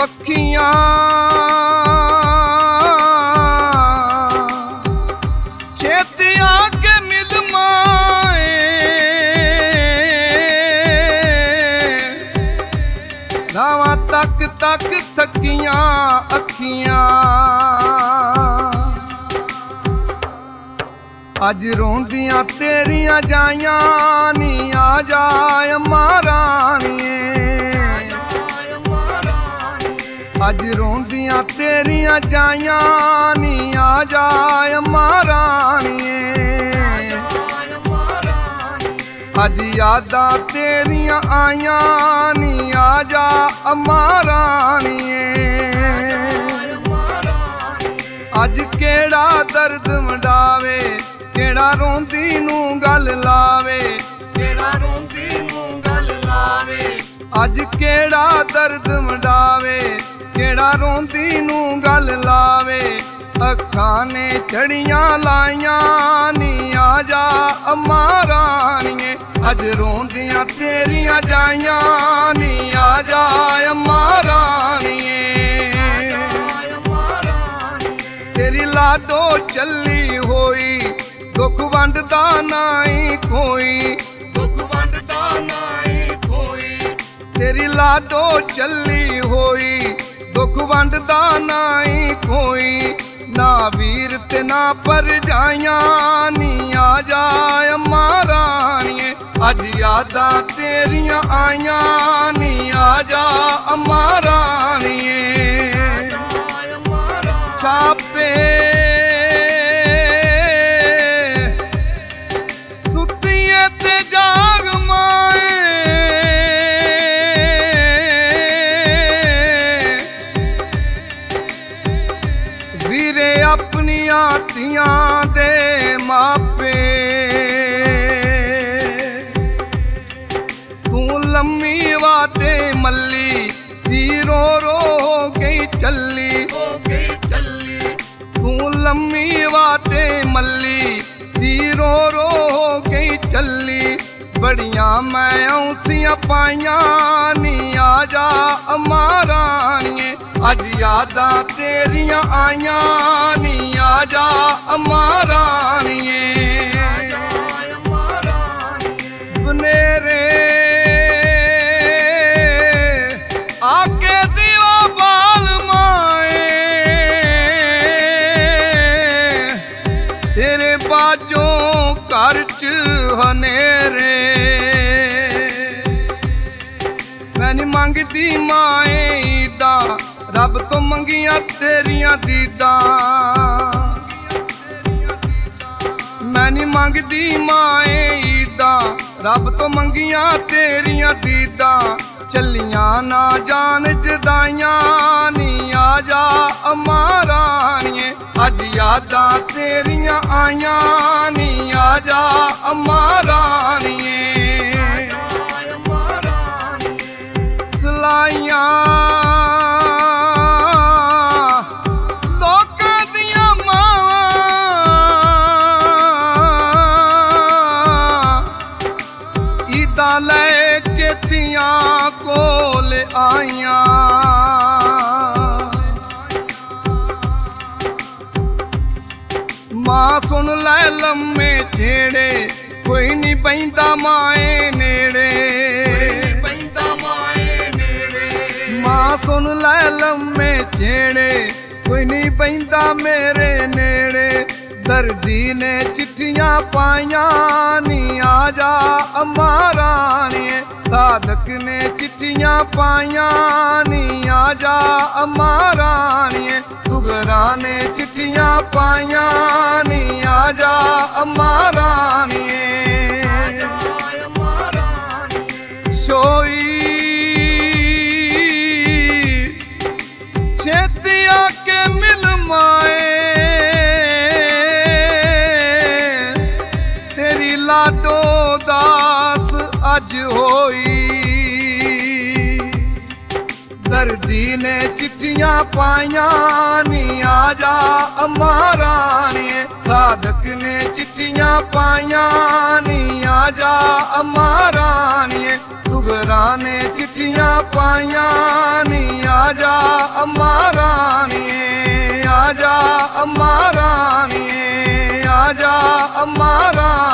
पखियां छेती आके मिल माए रावां तक तक थकियां अखियां अज रोंदियां तेरियां जाइयां नी आ जाए महाराणिए अज रोंदियां तेरियां जाइयां नी आ जाए महाराणिए अज यादां तेरियां आइयां नी आ जा महाराणिए अज केड़ा दर्द मंडावे केड़ा रोंदी नू गल लावे केड़ा रोंदी नू गल लावे अज केड़ा दर्द मंडावे केड़ा रोंदी नू गल लावे अखां ने चढ़ियां लाइयां नी आ जा महाराणिए अज रोंदियां तेरियां जाइयां नी आ जा महाराणिए तेरी लाडो चली होई दुख वंडदा नाई कोई दुख वंडदा नाई कोई तेरी लाडो चली होई दुख वंडदा नाई कोई ना वीर ते ना परजाइयां नी आ जाए महाराणिए अज यादां तेरियां आइयां नी आ जा महाराणिए छापे वीरे अपनिया तियां दे मापे तू लम्मी वाटे मल्ली दी रो गई चली तू लम्मी वाटे मल्ली दी रो गई चली बड़ियां मैं औंसियां पाइयां नी आ जा महाराणिए अज यादां तेरियां आइयां नी आ जा महाराणिए बनेरे आके दिवा बाल माए तेरे बाजों घर च हनेरे मैंने मंगदी माए ईदा रब तो मंगियां तेरियां दीदा मैंने मंगदी माए ईदा रब तो मंगियां तेरियां दीदा चलियां ना जान जदाइयां नी आ जा महाराणिए अज यादां तेरियां आइयां नी आ जा महाराणिए सलाइयां लैके तियां कोल आइयां मां सुन लै लम्मे छेड़े कोई नहीं पैंदा माए नेड़े मां सुन लै लम्मे छेड़े कोई नहीं पैंदा मेरे नेड़े दर्दी ने चिट्ठियां पाइयां नी आ जा महाराणिए साधक ने चिट्ठियां पाइयां नी आ जा महाराणिए सुगरा ने चिट्ठियां पाइयां नी आ जा महाराणिए सोई छेती आके मिल माए लाडो दास अज होई दर्दी ने चिट्ठियां पाइयां नी आ जा महाराणिए साधक ने चिट्ठियां पाइयां नी आ जा महाराणिए सुगरा ने चिट्ठियां पाइयां नी आ जा अम्मा रानिए आजा अम्मा रानी।